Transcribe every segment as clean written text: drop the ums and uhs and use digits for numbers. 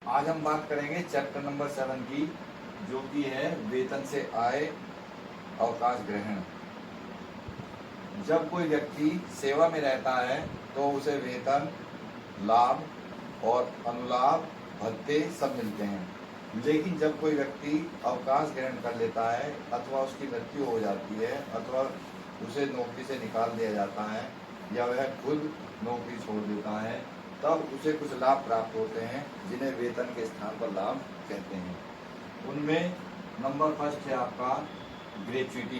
आज हम बात करेंगे चैप्टर नंबर 7 की, जो कि है वेतन से आय अवकाश ग्रहण। जब कोई व्यक्ति सेवा में रहता है तो उसे वेतन, लाभ और अनुलाभ, भत्ते सब मिलते हैं। लेकिन जब कोई व्यक्ति अवकाश ग्रहण कर लेता है अथवा उसकी मृत्यु हो जाती है अथवा उसे नौकरी से निकाल दिया जाता है या वह खुद नौकरी छोड़ देता है, तब उसे कुछ लाभ प्राप्त होते हैं जिन्हें वेतन के स्थान पर लाभ कहते हैं। उनमें नंबर फर्स्ट है आपका ग्रेच्युटी।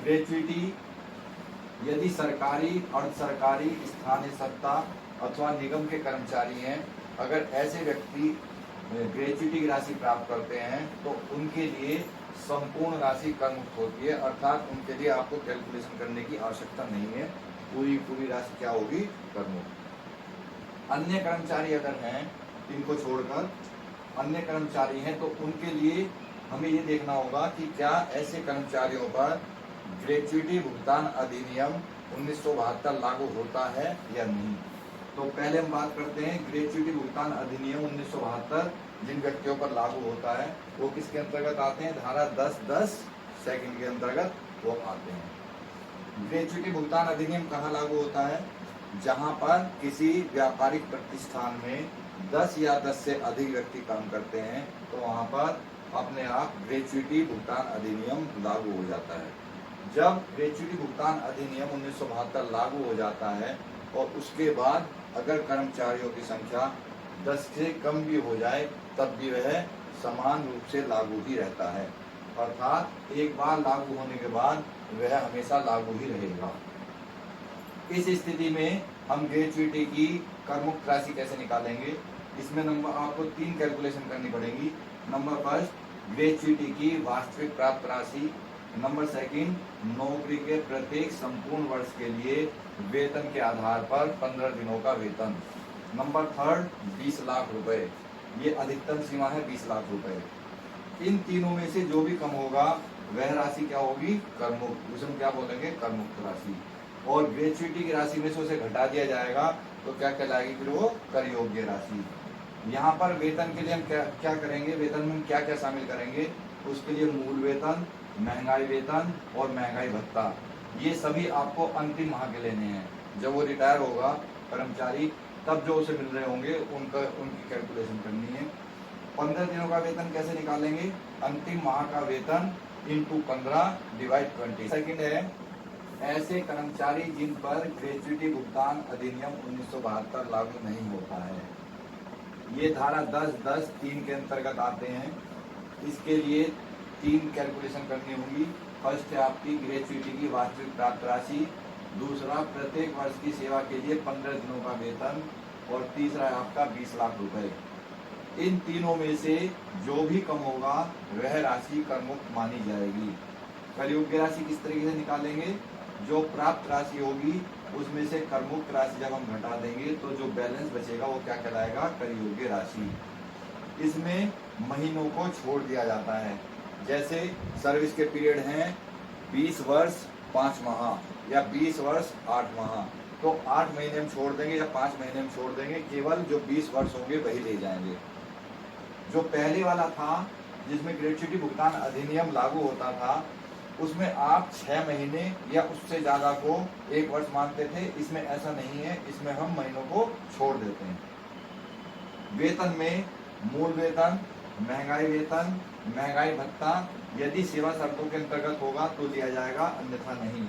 ग्रेच्युटी यदि सरकारी, अर्ध सरकारी, स्थानीय सत्ता अथवा निगम के कर्मचारी हैं, अगर ऐसे व्यक्ति ग्रेच्युटी की राशि प्राप्त करते हैं तो उनके लिए संपूर्ण राशि कर मुक्त होती है, अर्थात उनके लिए आपको कैलकुलेशन करने की आवश्यकता नहीं है, पूरी राशि क्या होगी, कर मुक्त। अन्य कर्मचारी अगर हैं, इनको छोड़कर अन्य कर्मचारी हैं, तो उनके लिए हमें ये देखना होगा कि क्या ऐसे कर्मचारियों पर ग्रेच्युटी भुगतान अधिनियम 1972 लागू होता है या नहीं। तो पहले हम बात करते हैं ग्रेच्युटी भुगतान अधिनियम 1972 जिन व्यक्तियों पर लागू होता है वो किसके अंतर्गत आते हैं, धारा 10(10) सेकंड के अंतर्गत वो आते हैं। ग्रेच्युटी भुगतान अधिनियम कहाँ लागू होता है, जहां पर किसी व्यापारिक प्रतिष्ठान में 10 या 10 से अधिक व्यक्ति काम करते हैं तो वहां पर अपने आप ग्रेच्युटी भुगतान अधिनियम लागू हो जाता है। जब ग्रेच्युटी भुगतान अधिनियम 1972 लागू हो जाता है और उसके बाद अगर कर्मचारियों की संख्या 10 से कम भी हो जाए तब भी वह समान रूप से लागू ही रहता है, अर्थात एक बार लागू होने के बाद वह हमेशा लागू ही रहेगा। इस स्थिति में हम ग्रेच्युटी की कर मुक्त राशि कैसे निकालेंगे, इसमें नंबर आपको 3 कैलकुलेशन करनी पड़ेगी। नंबर फर्स्ट ग्रेच्युटी की वास्तविक प्राप्त राशि, नंबर सेकंड नौकरी के प्रत्येक संपूर्ण वर्ष के लिए वेतन के आधार पर 15 दिनों का वेतन, नंबर थर्ड 20 लाख रुपए, ये अधिकतम सीमा है 20 लाख रुपए। इन तीनों में से जो भी कम होगा वह राशि क्या होगी, कर मुक्त, उसे हम क्या बोलेंगे, कर मुक्त राशि। और ग्रेच्युटी की राशि में से उसे घटा दिया जाएगा तो क्या कहलाएगी, फिर वो कर योग्य राशि। यहाँ पर वेतन के लिए हम क्या करेंगे, वेतन में हम क्या क्या शामिल करेंगे, उसके लिए मूल वेतन, महंगाई वेतन और महंगाई भत्ता, ये सभी आपको अंतिम माह के लेने हैं। जब वो रिटायर होगा कर्मचारी तब जो उसे मिल रहे होंगे उनकी कैलकुलेशन करनी है। 15 दिनों का वेतन कैसे निकालेंगे, अंतिम माह का वेतन इंटू 15 डिवाइड 20। सेकंड है ऐसे कर्मचारी जिन पर ग्रेच्युटी भुगतान अधिनियम 1972 लागू नहीं होता है, ये धारा 10(10)(3) के अंतर्गत आते हैं। इसके लिए 3 कैलकुलेशन करनी होगी। फर्स्ट है आपकी ग्रेच्युटी की वास्तविक प्राप्त राशि, दूसरा प्रत्येक वर्ष की सेवा के लिए 15 दिनों का वेतन और तीसरा है आपका 20 लाख रुपए। इन तीनों में से जो भी कम होगा वह राशि कर मुक्त मानी जाएगी। कर योग्य राशि किस तरीके से निकालेंगे, जो प्राप्त राशि होगी उसमें से कर मुक्त राशि जब हम घटा देंगे तो जो बैलेंस बचेगा वो क्या कहलाएगा, कर योग्य राशि। इसमें महीनों को छोड़ दिया जाता है, जैसे सर्विस के पीरियड हैं 20 वर्ष 5 माह या 20 वर्ष 8 माह, तो 8 महीने हम छोड़ देंगे या 5 महीने हम छोड़ देंगे, केवल जो 20 वर्ष होंगे वही ले जाएंगे। जो पहले वाला था जिसमें ग्रेच्युटी भुगतान अधिनियम लागू होता था उसमें आप 6 महीने या उससे ज़्यादा को 1 वर्ष मानते थे, इसमें ऐसा नहीं है, इसमें हम महीनों को छोड़ देते हैं। वेतन में मूल वेतन, महंगाई वेतन, महंगाई भत्ता यदि सेवा शर्तों के अंतर्गत होगा तो दिया जाएगा, अन्यथा नहीं,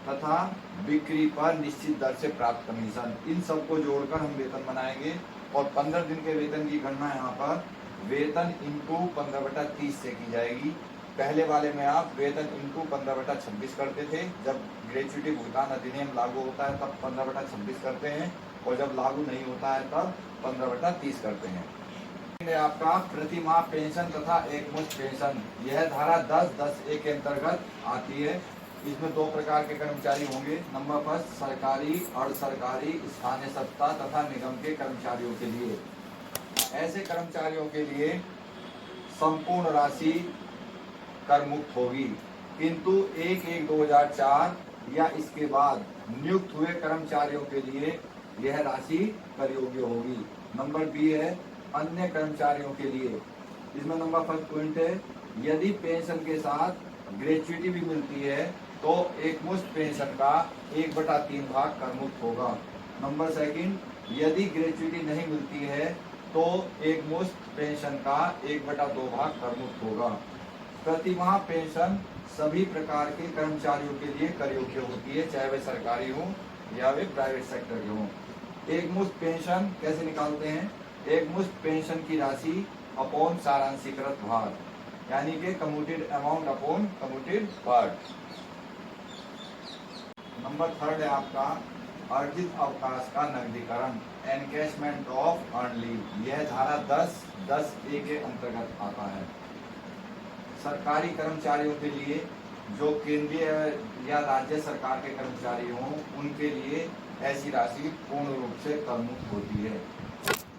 तथा बिक्री पर निश्चित दर से प्राप्त कमीशन, इन सबको जोड़कर हम वेतन बनाएंगे। और 15 दिन के वेतन की गणना यहाँ पर वेतन इंटू 15/30 से की जाएगी। पहले वाले में आप वेतन इंटू 15/26 करते थे, जब ग्रेच्युटी भुगतान अधिनियम लागू होता है तब 15/26 करते हैं और जब लागू नहीं होता है तब 15/30 करते हैं। आपका प्रति माह पेंशन तथा एकमुश्त पेंशन, यह धारा 10(10)(1) के अंतर्गत आती है। इसमें 2 प्रकार के कर्मचारी होंगे। नंबर फर्स्ट सरकारी, अर्ध सरकारी, स्थानीय सत्ता तथा निगम के कर्मचारियों के लिए। ऐसे कर्मचारियों के लिए संपूर्ण राशि कर मुक्त होगी, किंतु 1/1/2004 या इसके बाद नियुक्त हुए कर्मचारियों के लिए यह राशि कर योग्य होगी। नंबर बी है अन्य कर्मचारियों के लिए। इसमें नंबर फर्स्ट पॉइंट है, यदि पेंशन के साथ ग्रेच्युटी भी मिलती है तो एक मुश्त पेंशन का 1/3 भाग करमुक्त होगा। नंबर सेकंड, यदि ग्रेच्युटी नहीं मिलती है तो एक मुश्त पेंशन का 1/2 भाग करमुक्त होगा। प्रतिमाह पेंशन सभी प्रकार के कर्मचारियों के लिए कर योग्य होती है, चाहे वे सरकारी हो या वे प्राइवेट सेक्टर के हों। एक मुश्त पेंशन कैसे निकालते हैं? एक मुश्त पेंशन की राशि अपॉन सारांशीकृत भार, यानी कि commuted amount upon commuted part. Number third है आपका अर्जित अवकाश का नकदीकरण, एनकैशमेंट ऑफ अर्न लीव। यह धारा 10(10)(a) के अंतर्गत आता है। सरकारी कर्मचारियों के लिए, जो केंद्रीय या राज्य सरकार के कर्मचारी हों, उनके लिए ऐसी राशि पूर्ण रूप से करमुक्त होती है।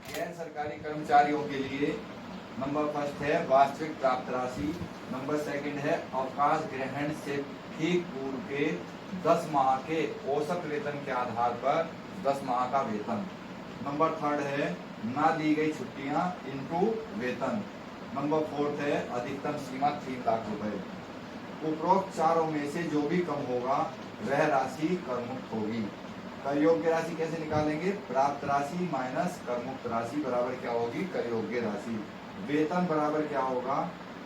गैर सरकारी कर्मचारियों के लिए नंबर फर्स्ट है वास्तविक प्राप्त राशि, नंबर सेकंड है अवकाश ग्रहण से ठीक पूर्व के 10 माह के औसत वेतन के आधार पर 10 माह का वेतन, नंबर थर्ड है ना ली गई छुट्टियां इनटू वेतन, नंबर फोर्थ है अधिकतम सीमा 3 लाख रुपए। उपरोक्त चारों में से जो भी कम होगा वह राशि करमुक्त होगी। कर योग्य राशि कैसे निकालेंगे? प्राप्त राशि माइनस करमुक्त राशि बराबर क्या होगी? कर योग्य राशि। वेतन बराबर क्या होगा?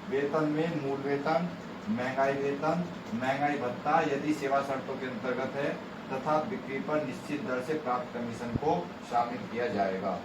वेतन में मूल वेतन, महंगाई वेतन, महंगाई भत्ता यदि सेवा शर्तों के अंतर्गत है, तथा बिक्री पर निश्चित दर से प्राप्त कमीशन को शामिल किया जाएगा।